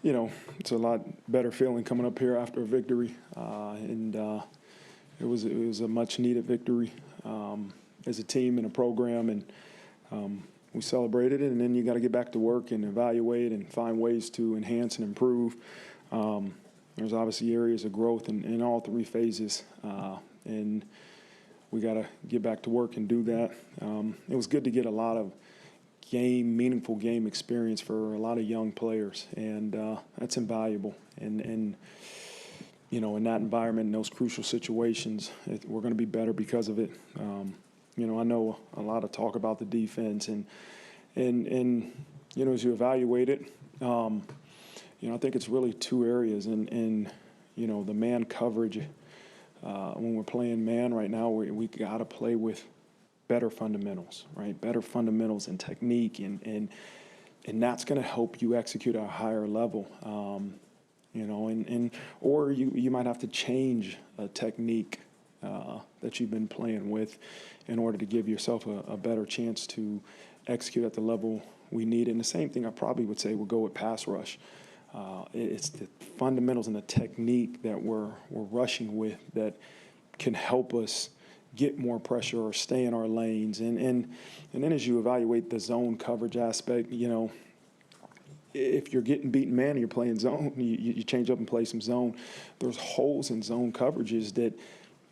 it's a lot better feeling coming up here after a victory, and it was a much needed victory as a team and a program, and we celebrated it. And then you got to get back to work and evaluate and find ways to enhance and improve. There's obviously areas of growth in all three phases, and we got to get back to work and do that. It was good to get a lot of meaningful game experience for a lot of young players, and that's invaluable. And in that environment, in those crucial situations, we're going to be better because of it. I know a lot of talk about the defense, and as you evaluate it, I think it's really two areas, and the man coverage. When we're playing man right now, we got to play with better fundamentals, right? Better fundamentals and technique, and that's going to help you execute at a higher level. Or you might have to change a technique that you've been playing with in order to give yourself a better chance to execute at the level we need. And the same thing I probably would say would go with pass rush. It's the fundamentals and the technique that we're rushing with that can help us get more pressure or stay in our lanes. And then as you evaluate the zone coverage aspect, if you're getting beaten man and you're playing zone, you change up and play some zone. There's holes in zone coverages that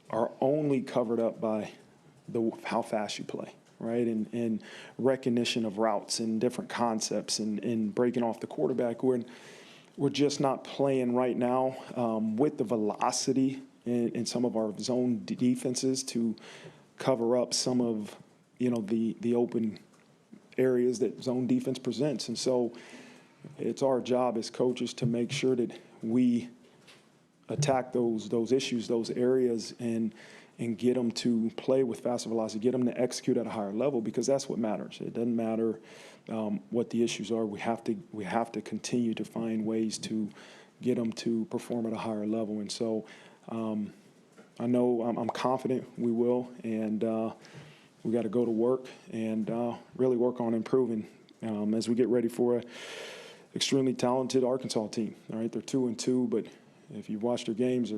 are only covered up by how fast you play, right? And recognition of routes and different concepts and breaking off the quarterback. We're just not playing right now with the velocity in some of our zone defenses to cover up some of, the open areas that zone defense presents. And so it's our job as coaches to make sure that we attack those issues, those areas, and get them to play with faster velocity, get them to execute at a higher level, because that's what matters. It doesn't matter what the issues are. We have to continue to find ways to get them to perform at a higher level. And so I know I'm confident we will, and we got to go to work and really work on improving as we get ready for a extremely talented Arkansas team. All right, they're 2-2, but if you've watched their games,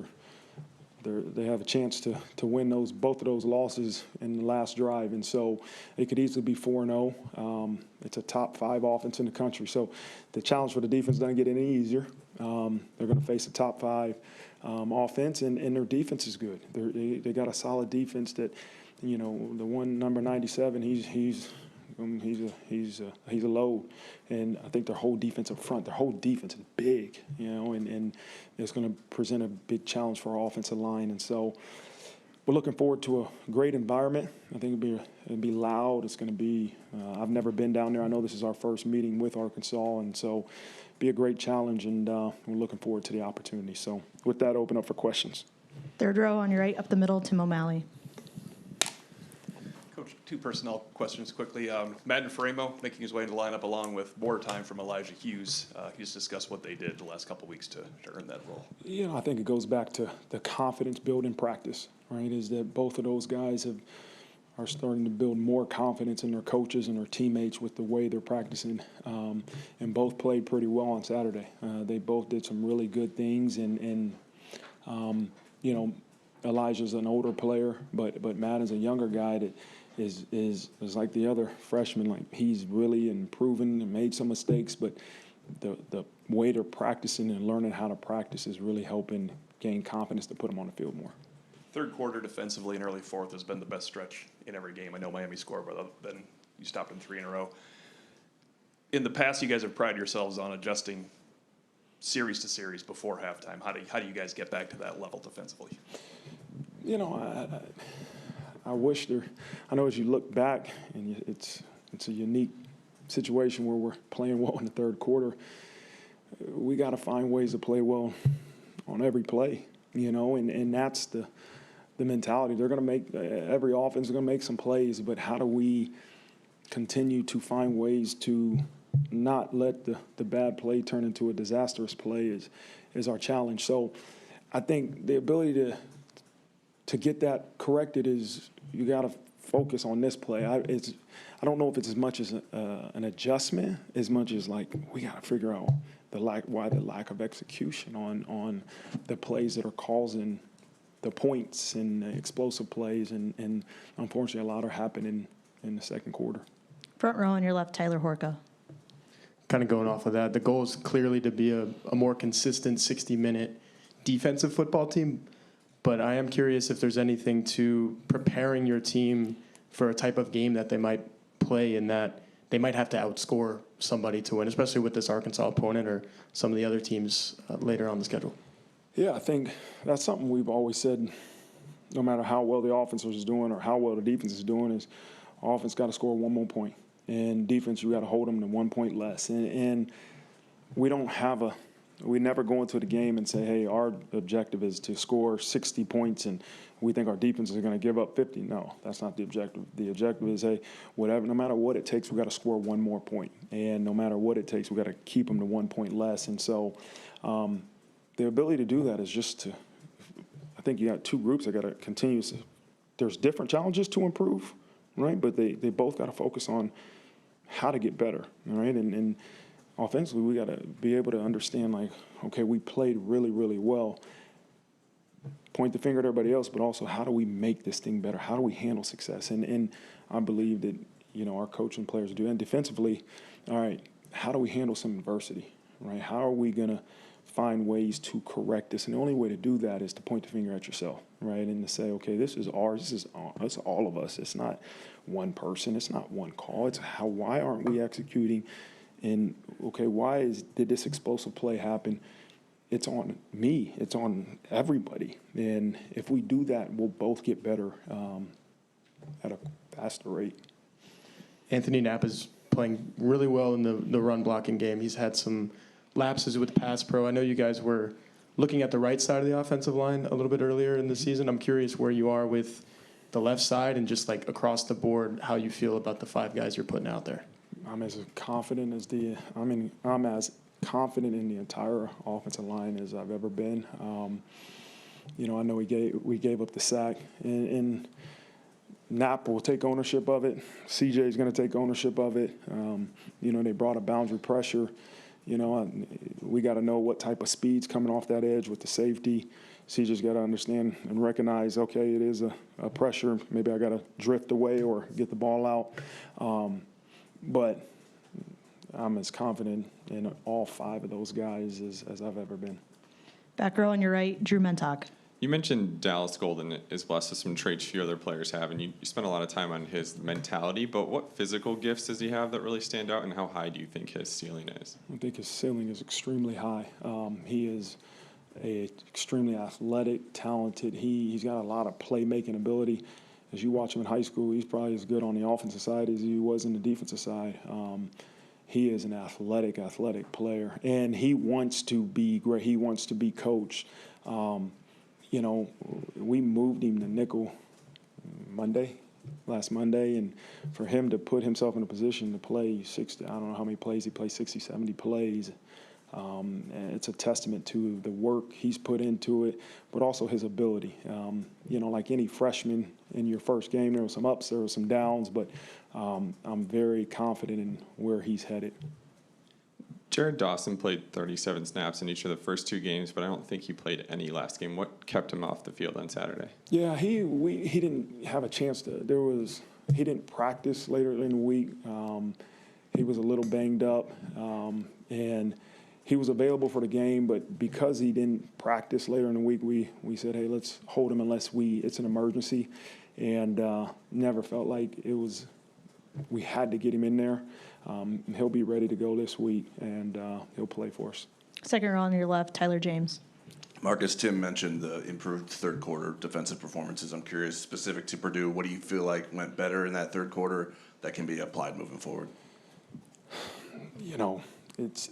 they have a chance to win both of those losses in the last drive, and so it could easily be 4-0. It's a top 5 offense in the country, so the challenge for the defense doesn't get any easier. They're going to face a top 5 offense, and their defense is good. They got a solid defense that, the one number 97, he's a load, and I think their whole defense up front, their whole defense is big, and it's going to present a big challenge for our offensive line. And so we're looking forward to a great environment. I think it'll be loud. It's going to be. I've never been down there. I know this is our first meeting with Arkansas, and so be a great challenge, and we're looking forward to the opportunity. So with that, open up for questions. Third row on your right, up the middle, Tim O'Malley. Coach, 2 personnel questions quickly. Madden Faremo making his way into the lineup along with more time from Elijah Hughes. Can you just discuss what they did the last couple of weeks to earn that role? I think it goes back to the confidence build in practice, right? Is that both of those guys are starting to build more confidence in their coaches and their teammates with the way they're practicing, and both played pretty well on Saturday. They both did some really good things, and Elijah's an older player, but Madden's a younger guy that is like the other freshman. Like, he's really improving and made some mistakes, but the way they're practicing and learning how to practice is really helping gain confidence to put them on the field more. Third quarter defensively and early fourth has been the best stretch in every game. I know Miami scored, but then you stopped in 3 in a row. In the past, you guys have prided yourselves on adjusting series to series before halftime. How do you guys get back to that level defensively? I wish I know as you look back, and it's a unique situation where we're playing well in the third quarter. We got to find ways to play well on every play, and that's the mentality. They're going to make every offense is going to make some plays, but how do we continue to find ways to not let the bad play turn into a disastrous play is our challenge. So I think the ability to get that corrected is you got to focus on this play. I don't know if it's as much as an adjustment as much as like we got to figure out the lack of execution on the plays that are causing the points and the explosive plays, and unfortunately a lot are happening in the second quarter. Front row on your left, Tyler Horka. Kind of going off of that, the goal is clearly to be a more consistent 60-minute defensive football team, but I am curious if there's anything to preparing your team for a type of game that they might play, in that they might have to outscore somebody to win, especially with this Arkansas opponent or some of the other teams later on the schedule. Yeah, I think that's something we've always said, no matter how well the offense is doing or how well the defense is doing, is offense got to score one more point. And defense, you got to hold them to 1 point less. And we don't have we never go into the game and say, hey, our objective is to score 60 points and we think our defense is going to give up 50. No, that's not the objective. The objective is, hey, whatever, no matter what it takes, we got to score one more point. And no matter what it takes, we got to keep them to 1 point less. And so the ability to do that is just to, I think you got two groups that got to continue. There's different challenges to improve, right? But they both got to focus on how to get better, all right? And offensively, we got to be able to understand, like, okay, we played really, really well. Point the finger at everybody else, but also how do we make this thing better? How do we handle success? And I believe that, our coaching players do. And defensively, all right, how do we handle some adversity, right? How are we going to find ways to correct this? And the only way to do that is to point the finger at yourself, right? And to say, okay, this is ours. It's all of us. It's not one person. It's not one call. It's why aren't we executing? And, okay, did this explosive play happen? It's on me. It's on everybody. And if we do that, we'll both get better at a faster rate. Anthony Knapp is playing really well in the run blocking game. He's had some lapses with pass pro. I know you guys were looking at the right side of the offensive line a little bit earlier in the season. I'm curious where you are with the left side and just like across the board, how you feel about the five guys you're putting out there. I'm as confident in the entire offensive line as I've ever been. I know we gave up the sack, and Knapp will take ownership of it. CJ is going to take ownership of it. They brought a boundary pressure. We got to know what type of speed's coming off that edge with the safety. CJ's got to understand and recognize, okay, it is a pressure. Maybe I got to drift away or get the ball out. But I'm as confident in all five of those guys as I've ever been. Back row on your right, Drew Mentok. You mentioned Dallas Golden is blessed with some traits few other players have, and you spent a lot of time on his mentality, but what physical gifts does he have that really stand out, and how high do you think his ceiling is? I think his ceiling is extremely high. He is extremely athletic, talented. He's got a lot of playmaking ability. As you watch him in high school, he's probably as good on the offensive side as he was in the defensive side. He is an athletic player, and he wants to be great. He wants to be coached. We moved him to nickel last Monday, and for him to put himself in a position to play 60, I don't know how many plays he plays, 60, 70 plays. And it's a testament to the work he's put into it, but also his ability. Like any freshman in your first game, there were some ups, there were some downs, but I'm very confident in where he's headed. Jared Dawson played 37 snaps in each of the first two games, but I don't think he played any last game. What kept him off the field on Saturday? Yeah, he didn't have a chance to. He didn't practice later in the week. He was a little banged up, and he was available for the game, but because he didn't practice later in the week, we said, hey, let's hold him unless it's an emergency, and never felt like we had to get him in there. He'll be ready to go this week, and he'll play for us. Second row on your left, Tyler James. Marcus, Tim mentioned the improved third quarter defensive performances. I'm curious, specific to Purdue, what do you feel like went better in that third quarter that can be applied moving forward? It's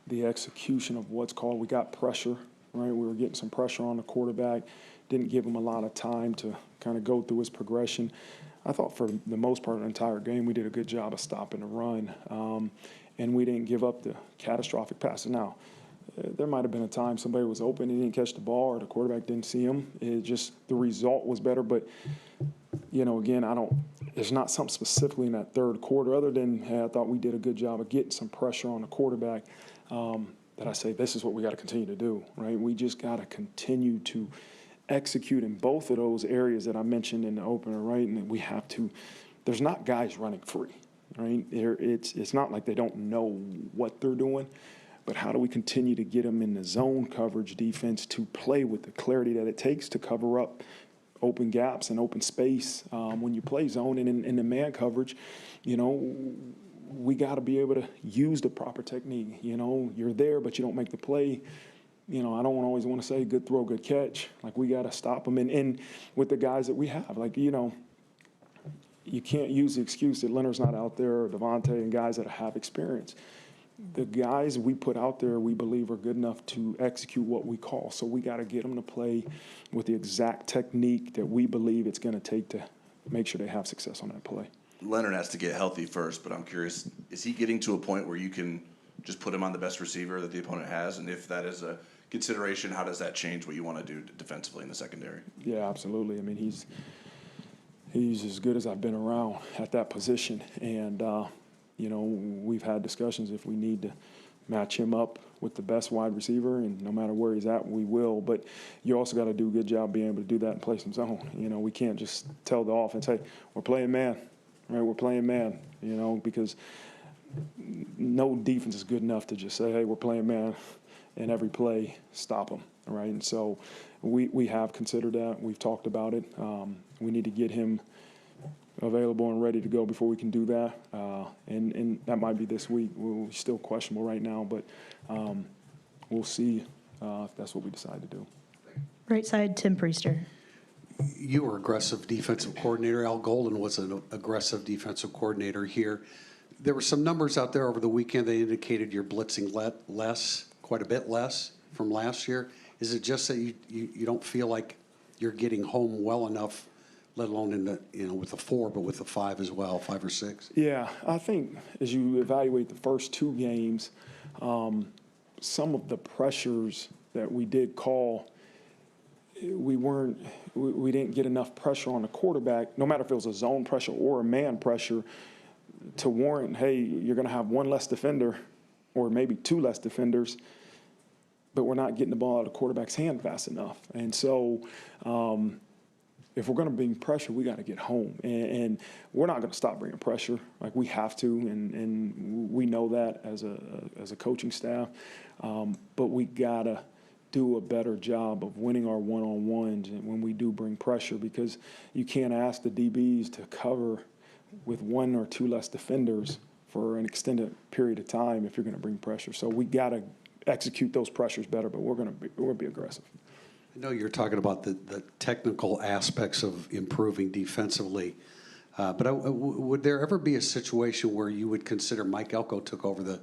the execution of what's called. We got pressure, right? We were getting some pressure on the quarterback. Didn't give him a lot of time to kind of go through his progression. I thought for the most part of the entire game, we did a good job of stopping the run, and we didn't give up the catastrophic passes. Now, there might have been a time somebody was open and didn't catch the ball, or the quarterback didn't see him. It just the result was better, but again, there's not something specifically in that third quarter other than, hey, I thought we did a good job of getting some pressure on the quarterback, that I say this is what we got to continue to do, right? We just got to continue to execute in both of those areas that I mentioned in the opener, right? And we have to, there's not guys running free, right? It's not like they don't know what they're doing, but how do we continue to get them in the zone coverage defense to play with the clarity that it takes to cover up open gaps and open space when you play zone and in the man coverage, we got to be able to use the proper technique. You're there, but you don't make the play. I don't always want to say good throw, good catch. Like, we got to stop them. And with the guys that we have, like, you can't use the excuse that Leonard's not out there, or Devontae and guys that have experience. The guys we put out there, we believe, are good enough to execute what we call. So we got to get them to play with the exact technique that we believe it's going to take to make sure they have success on that play. Leonard has to get healthy first, but I'm curious, is he getting to a point where you can just put him on the best receiver that the opponent has? And if that is a consideration, how does that change what you want to do defensively in the secondary? Yeah, absolutely. I mean, he's as good as I've been around at that position. And, we've had discussions if we need to match him up with the best wide receiver, and no matter where he's at, we will. But you also got to do a good job being able to do that and play some zone. We can't just tell the offense, hey, we're playing man, right? We're playing man, because no defense is good enough to just say, hey, we're playing man, and every play stop them, right? And so we have considered that. We've talked about it. We need to get him available and ready to go before we can do that. And that might be this week. We're still questionable right now, but we'll see if that's what we decide to do. Right side, Tim Priester. You were aggressive defensive coordinator. Al Golden was an aggressive defensive coordinator here. There were some numbers out there over the weekend that indicated you're blitzing less, quite a bit less from last year. Is it just that you don't feel like you're getting home well enough, let alone in the with the 4, but with the 5 as well, 5 or 6? Yeah, I think as you evaluate the first 2 games, some of the pressures that we did call, we didn't get enough pressure on the quarterback, no matter if it was a zone pressure or a man pressure, to warrant, hey, you're going to have 1 less defender or maybe 2 less defenders, but we're not getting the ball out of the quarterback's hand fast enough. And so if we're going to bring pressure, we got to get home. And we're not going to stop bringing pressure. Like, we have to, and we know that as a coaching staff. But we got to do a better job of winning our one-on-ones when we do bring pressure, because you can't ask the DBs to cover with 1 or 2 less defenders for an extended period of time if you're going to bring pressure. So we got to execute those pressures better, but we're going to be aggressive. I know you're talking about the technical aspects of improving defensively, but would there ever be a situation where you would consider Mike Elko took over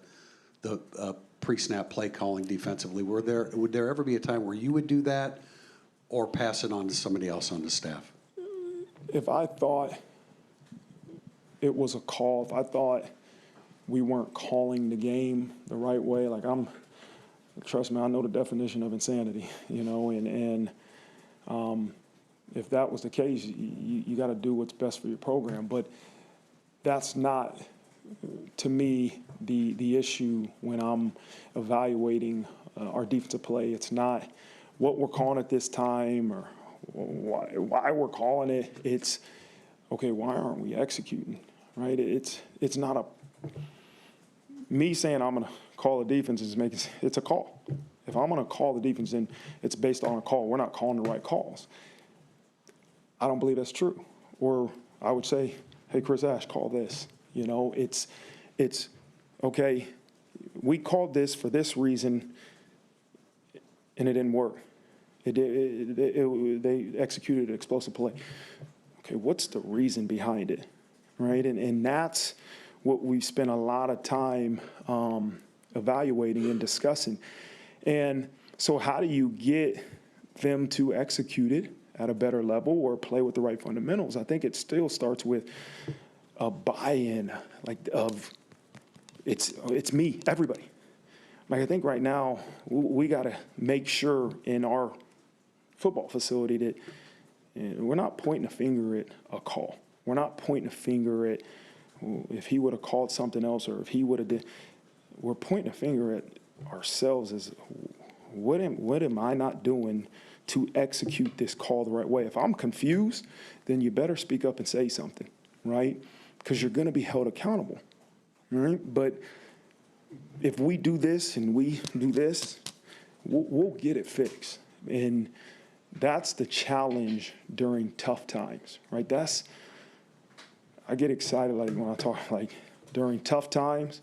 the pre-snap play calling defensively? Would there ever be a time where you would do that, or pass it on to somebody else on the staff? If I thought it was a call, if I thought we weren't calling the game the right way, trust me, I know the definition of insanity, and if that was the case, you got to do what's best for your program. But that's not, to me, the issue when I'm evaluating our defensive play. It's not what we're calling at this time or why we're calling it. It's, okay, why aren't we executing, right? It's not me saying I'm going to call the defense it's a call. If I'm going to call the defense, then it's based on a call. We're not calling the right calls. I don't believe that's true. Or I would say, hey, Chris Ash, call this. It's okay, we called this for this reason, and it didn't work. They executed an explosive play. Okay, what's the reason behind it, right? And that's what we spent a lot of time evaluating and discussing. And so how do you get them to execute it at a better level or play with the right fundamentals? I think it still starts with a buy-in, of it's me, everybody. I think right now we got to make sure in our football facility that And we're not pointing a finger at a call. We're not pointing a finger at if he would have called something else or if he would have did. We're pointing a finger at ourselves as what am I not doing to execute this call the right way? If I'm confused, then you better speak up and say something, right? Because you're going to be held accountable, right? But if we do this and we do this, we'll get it fixed. And that's the challenge during tough times, right? I get excited like when I talk, like during tough times,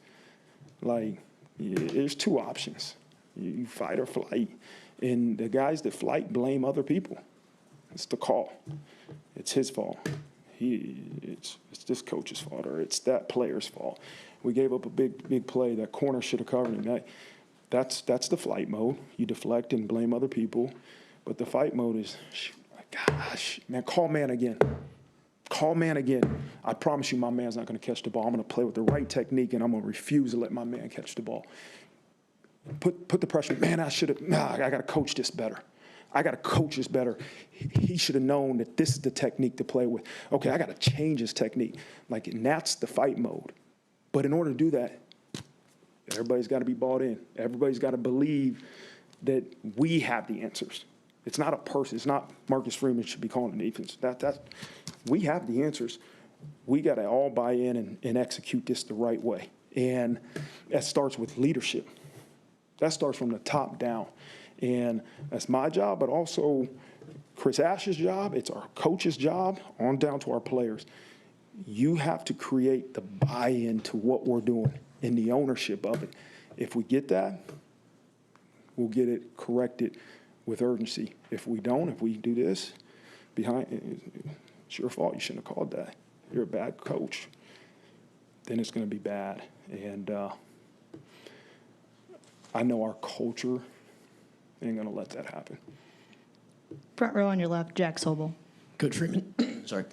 like there's two options. You fight or flight. And the guys that flight blame other people. It's the call. It's his fault. It's this coach's fault or it's that player's fault. We gave up a big play. That corner should have covered him. That's the flight mode. You deflect and blame other people. But the fight mode is, gosh, man, call man again. Call man again. I promise you my man's not going to catch the ball. I'm going to play with the right technique, and I'm going to refuse to let my man catch the ball. Put the pressure. Man, I got to coach this better. I got to coach this better. He should have known that this is the technique to play with. Okay, I got to change his technique. And that's the fight mode. But in order to do that, everybody's got to be bought in. Everybody's got to believe that we have the answers. It's not a person. It's not Marcus Freeman should be calling the defense. We have the answers. We got to all buy in and execute this the right way. And that starts with leadership. That starts from the top down. And that's my job, but also Chris Ash's job. It's our coach's job on down to our players. You have to create the buy-in to what we're doing and the ownership of it. If we get that, we'll get it corrected with urgency. If we don't, if we do this, it's your fault. You shouldn't have called that. You're a bad coach. Then it's going to be bad. And I know our culture ain't going to let that happen. Front row on your left, Jack Sobel. Coach Freeman, sorry.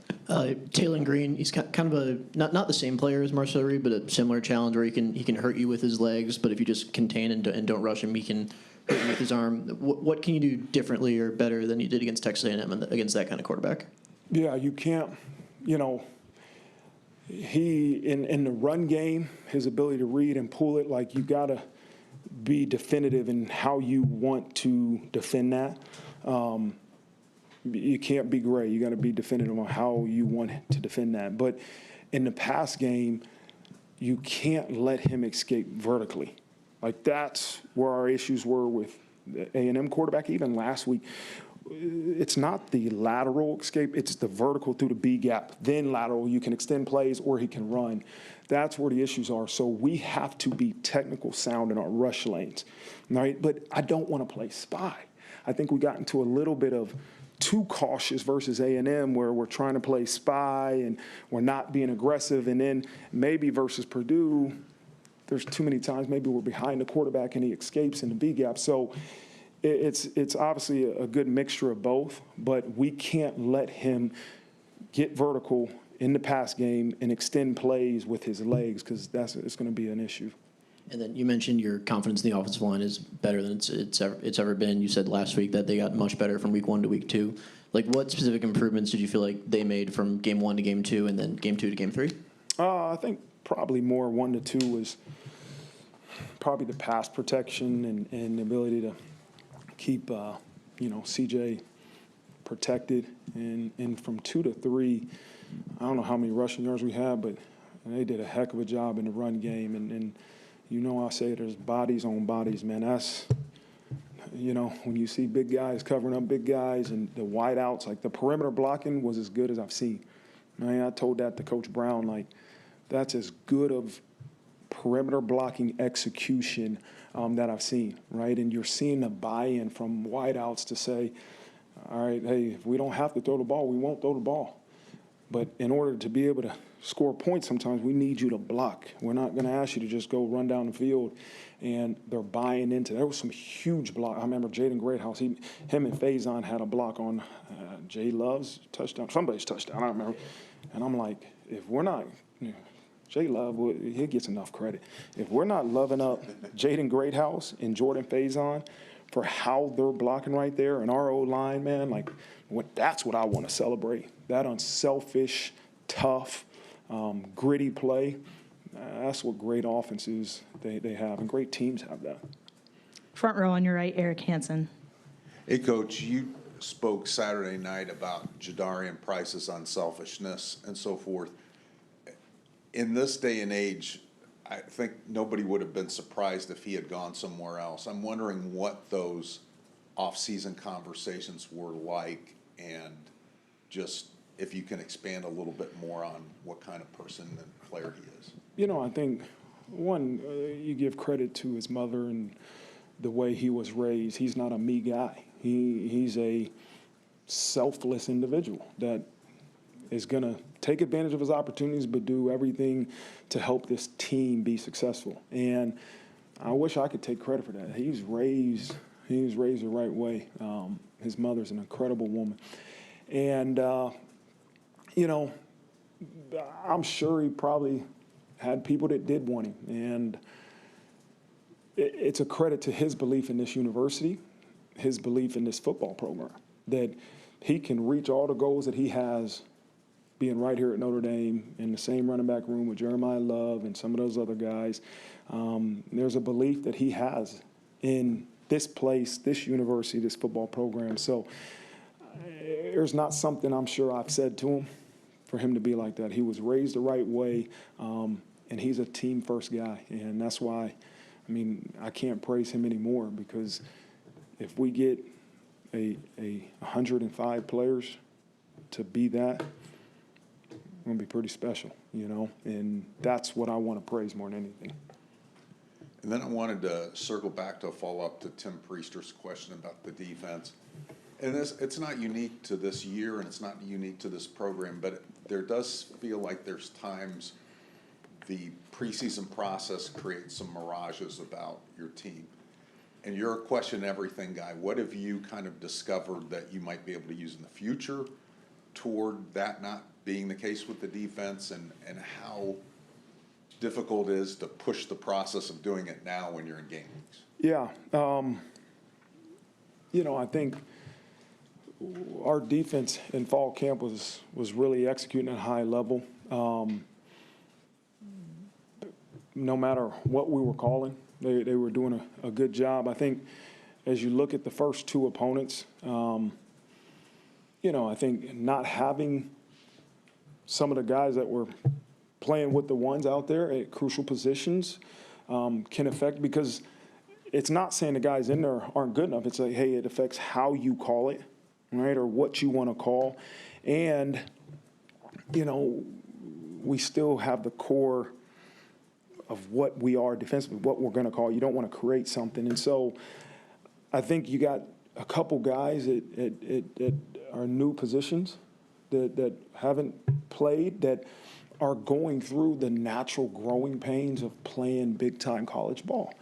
Taylor Green, he's kind of a not the same player as Marcel Reed, but a similar challenge where he can hurt you with his legs, but if you just contain and don't rush him, he can hurt you with his arm. What can you do differently or better than you did against Texas A&M and against that kind of quarterback? Yeah, you can't, he, in the run game, his ability to read and pull it, you got to be definitive in how you want to defend that. You can't be gray. You got to be definitive on how you want to defend that. But in the pass game, you can't let him escape vertically. That's where our issues were with the A&M quarterback, even last week. It's not the lateral escape, it's the vertical through the B gap. Then lateral, you can extend plays or he can run. That's where the issues are. So we have to be technical sound in our rush lanes, right? But I don't want to play spy. I think we got into a little bit of too cautious versus A&M where we're trying to play spy and we're not being aggressive. And then maybe versus Purdue, there's too many times maybe we're behind the quarterback and he escapes in the B gap. So it's obviously a good mixture of both, but we can't let him get vertical in the pass game and extend plays with his legs because it's going to be an issue. And then you mentioned your confidence in the offensive line is better than it's ever been. You said last week that they got much better from week 1 to week 2. What specific improvements did you feel like they made from game 1 to game 2 and then game 2 to game 3? I think probably more 1 to 2 was probably the pass protection and the ability to keep CJ protected. And from 2 to 3, I don't know how many rushing yards we have, but they did a heck of a job in the run game. And I say there's bodies on bodies, man. That's, when you see big guys covering up big guys and the wideouts, the perimeter blocking was as good as I've seen. I told that to Coach Brown, that's as good of perimeter blocking execution that I've seen, right? And you're seeing the buy-in from wideouts to say, all right, hey, if we don't have to throw the ball, we won't throw the ball. But in order to be able to score points, sometimes we need you to block. We're not going to ask you to just go run down the field. And they're buying into it. There was some huge block. I remember Jaden Greathouse. Him and Faison had a block on Jay Love's touchdown, somebody's touchdown, I don't remember. And I'm like, if we're not Jay Love, he gets enough credit. If we're not loving up Jaden Greathouse and Jordan Faison for how they're blocking right there and our O-line, man, like that's what I want to celebrate. That unselfish, tough, gritty play. That's what great offenses they have, and great teams have that. Front row on your right, Eric Hansen. Hey, Coach, you spoke Saturday night about Jadarian Price's unselfishness and so forth. In this day and age, I think nobody would have been surprised if he had gone somewhere else. I'm wondering what those off-season conversations were like, and just if you can expand a little bit more on what kind of person and player he is. You know, I think, one, you give credit to his mother and the way he was raised. He's not a me guy. He's a selfless individual that is going to take advantage of his opportunities but do everything to help this team be successful. And I wish I could take credit for that. He was raised the right way. His mother's an incredible woman. And, you know, I'm sure he probably had people that did want him. And it's a credit to his belief in this university, his belief in this football program, that he can reach all the goals that he has being right here at Notre Dame in the same running back room with Jeremiah Love and some of those other guys. There's a belief that he has in this place, this university, this football program. So there's not something I'm sure I've said to him for him to be like that. He was raised the right way, and he's a team-first guy. And that's why, I mean, I can't praise him anymore, because if we get a 105 players to be that, it's going to be pretty special, you know, and that's what I want to praise more than anything. And then I wanted to circle back to a follow-up to Tim Priester's question about the defense. And it's not unique to this year, and it's not unique to this program, but there does feel like there's times the preseason process creates some mirages about your team. And you're a question everything guy. What have you kind of discovered that you might be able to use in the future toward that not being the case with the defense, and how difficult it is to push the process of doing it now when you're in game weeks? Yeah. You know, I think our defense in fall camp was really executing at a high level. No matter what we were calling, they were doing a good job. I think as you look at the first two opponents, you know, I think not having some of the guys that were playing with the ones out there at crucial positions can affect, because it's not saying the guys in there aren't good enough. It's like, hey, it affects how you call it, right, or what you want to call. And, you know, we still have the core of what we are defensively, what we're going to call. You don't want to create something. And so I think you got a couple guys at our new positions that haven't played, that are going through the natural growing pains of playing big-time college ball.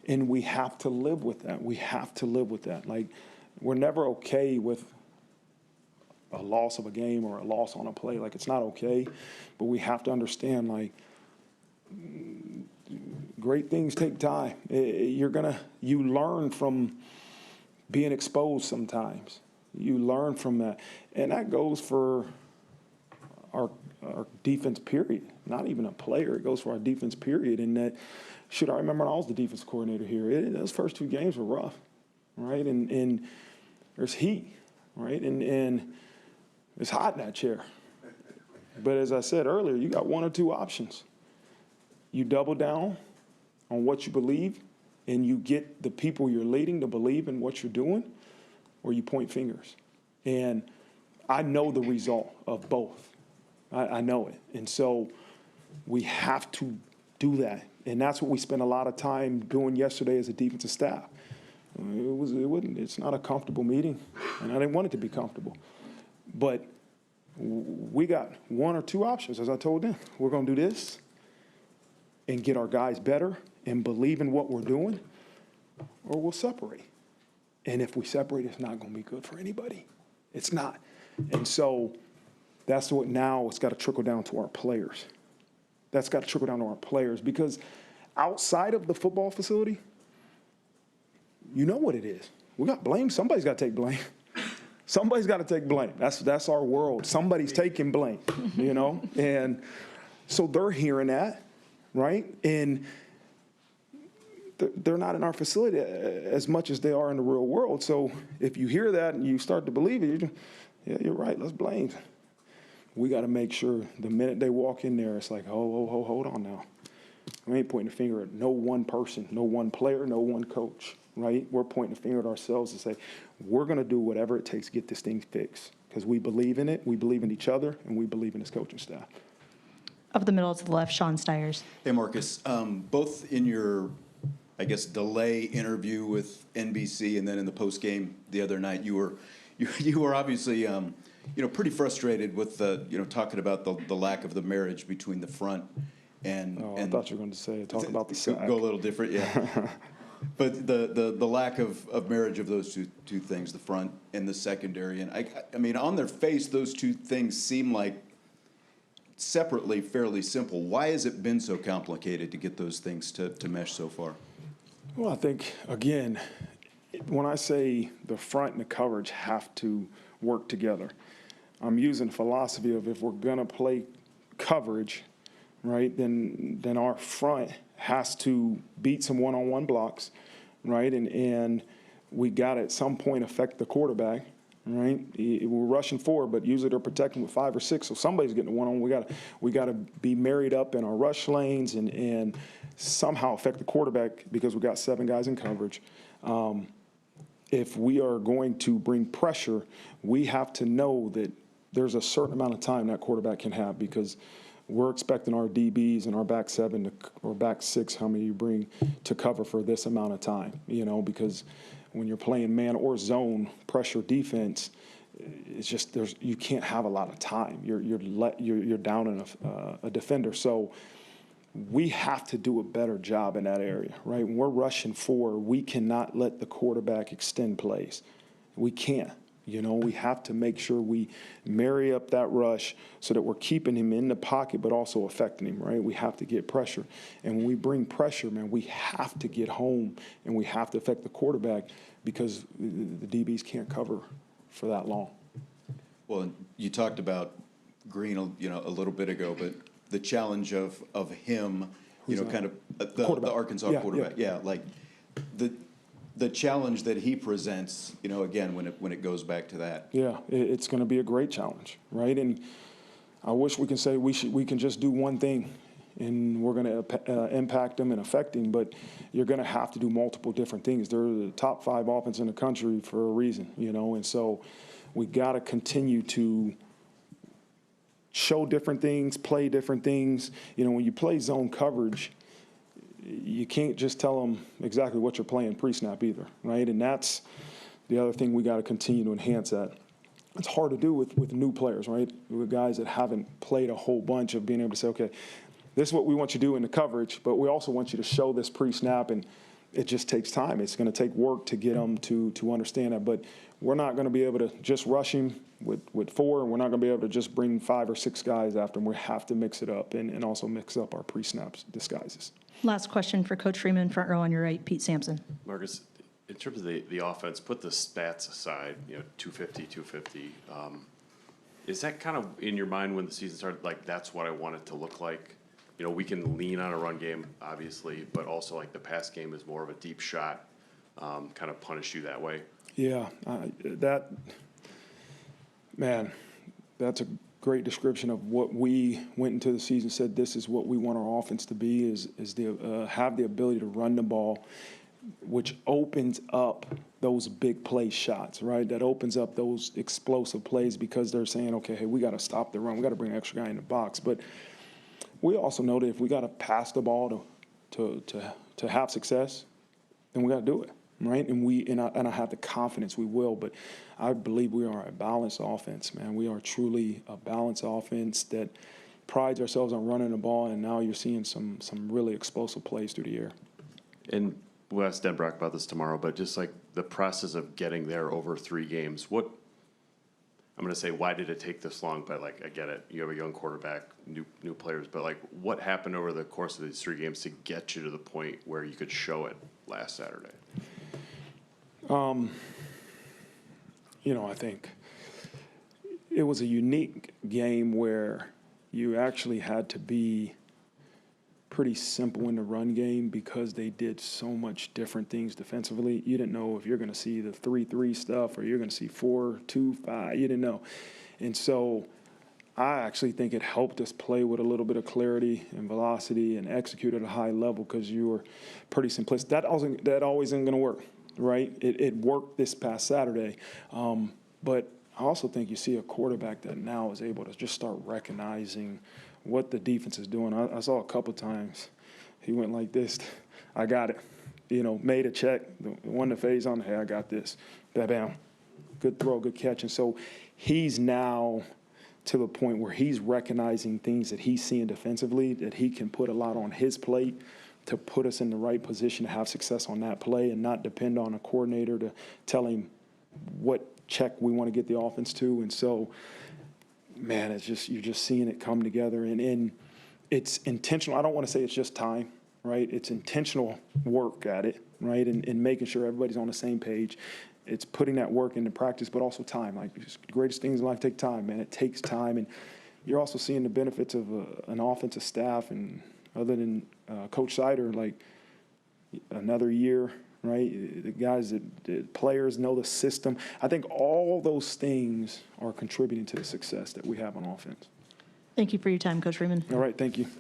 And we have to live with that. We have to live with that. Like, we're never okay with a loss of a game or a loss on a play. Like, it's not okay. But we have to understand, like, great things take time. You learn from being exposed sometimes. You learn from that. And that goes for our defense period. Not even a player. It goes for our defense period. And that, I remember when I was the defense coordinator here, those first two games were rough, right? And there's heat, right? And it's hot in that chair. But as I said earlier, you got one or two options. You double down on what you believe, and you get the people you're leading to believe in what you're doing, or you point fingers. And I know the result of both. I know it. And so we have to do that. And that's what we spent a lot of time doing yesterday as a defensive staff. It's not a comfortable meeting, and I didn't want it to be comfortable. But we got one or two options, as I told them. We're going to do this and get our guys better and believe in what we're doing, or we'll separate. And if we separate, it's not going to be good for anybody. It's not. And so that's what now it's got to trickle down to our players. That's got to trickle down to our players, because outside of the football facility, you know what it is. we got blame. Somebody's got to take blame. Somebody's got to take blame. That's our world. Somebody's taking blame, you know? And so they're hearing that, right? And they're not in our facility as much as they are in the real world. So if you hear that and you start to believe it, you're right, let's blame. We got to make sure the minute they walk in there, it's like, hold on now. We ain't pointing a finger at no one person, no one player, no one coach, right? We're pointing a finger at ourselves and say, we're going to do whatever it takes to get this thing fixed because we believe in it, we believe in each other, and we believe in this coaching staff. Up the middle to the left, Sean Stiers. Hey, Marcus. Both in your, I guess, delay interview with NBC and then in the post game the other night, you were obviously pretty frustrated with the talking about the lack of the marriage between the front and. I thought you were going to say talk about the sack. Go a little different, yeah. But the lack of marriage of those two things, the front and the secondary, and I mean on their face, those two things seem like separately fairly simple. Why has it been so complicated to get those things to mesh so far? Well, I think, again, when I say the front and the coverage have to work together, I'm using the philosophy of if we're going to play coverage, right, then our front has to beat some one-on-one blocks, right, and we got to at some point affect the quarterback, right? We're rushing forward, but usually they're protecting with 5 or 6, so somebody's getting a one-on-one. We got to be married up in our rush lanes and somehow affect the quarterback because we got 7 guys in coverage. If we are going to bring pressure, we have to know that there's a certain amount of time that quarterback can have because we're expecting our DBs and our back 7 or back 6, how many you bring, to cover for this amount of time, because when you're playing man or zone pressure defense, it's just you can't have a lot of time. You're down in a defender. So we have to do a better job in that area, right? When we're rushing forward, we cannot let the quarterback extend plays. We can't. We have to make sure we marry up that rush so that we're keeping him in the pocket but also affecting him, right? We have to get pressure. And when we bring pressure, man, we have to get home and we have to affect the quarterback because the DBs can't cover for that long. Well, you talked about Green, a little bit ago, but the challenge of him, kind of the Arkansas quarterback. Yeah, like the challenge that he presents, again, when it goes back to that. Yeah, it's going to be a great challenge, right? And I wish we can say we can just do one thing and we're going to impact them and affect them, but you're going to have to do multiple different things. They're the top 5 offense in the country for a reason, and so we got to continue to show different things, play different things. When you play zone coverage, you can't just tell them exactly what you're playing pre-snap either, right? And that's the other thing we got to continue to enhance that. It's hard to do with new players, right? With guys that haven't played a whole bunch of being able to say, okay, this is what we want you to do in the coverage, but we also want you to show this pre-snap, and it just takes time. It's going to take work to get them to understand that, but we're not going to be able to just rush him with 4, and we're not going to be able to just bring 5 or 6 guys after him. We have to mix it up and also mix up our pre-snaps disguises. Last question for Coach Freeman, front row on your right, Pete Sampson. Marcus, in terms of the offense, put the stats aside, 250. Is that kind of in your mind when the season started, like that's what I want it to look like? We can lean on a run game, obviously, but also like the pass game is more of a deep shot, kind of punish you that way. Yeah, that's a great description of what we went into the season, said this is what we want our offense to be, is have the ability to run the ball, which opens up those big play shots, right? That opens up those explosive plays because they're saying, okay, hey, we got to stop the run. We got to bring an extra guy in the box. But we also know that if we got to pass the ball to have success, then we got to do it, right? And I have the confidence we will, but I believe we are a balanced offense, man. We are truly a balanced offense that prides ourselves on running the ball, and now you're seeing some really explosive plays through the air. And we'll ask Dan Brock about this tomorrow, but just like the process of getting there over 3 games, I'm going to say, why did it take this long? But, I get it. You have a young quarterback, new players. But, what happened over the course of these 3 games to get you to the point where you could show it last Saturday? I think it was a unique game where you actually had to be pretty simple in the run game because they did so much different things defensively. You didn't know if you're going to see the 3-3 stuff or you're going to see 4-2-5. You didn't know. And so I actually think it helped us play with a little bit of clarity and velocity and execute at a high level because you were pretty simplistic. That always isn't going to work, right? It worked this past Saturday. But I also think you see a quarterback that now is able to just start recognizing what the defense is doing. I saw a couple times he went like this. I got it. Made a check. The one that phase on, hey, I got this. Bam, bam. Good throw, good catch. And so he's now to the point where he's recognizing things that he's seeing defensively, that he can put a lot on his plate to put us in the right position to have success on that play and not depend on a coordinator to tell him what check we want to get the offense to. And so, man, you're just seeing it come together. And it's intentional. I don't want to say it's just time, right? It's intentional work at it, right? And making sure everybody's on the same page. It's putting that work into practice, but also time. Like, the greatest things in life take time, man. It takes time. And you're also seeing the benefits of an offensive staff. And other than Coach Sider, like, another year, right? The guys, the players know the system. I think all those things are contributing to the success that we have on offense. Thank you for your time, Coach Freeman. All right, thank you.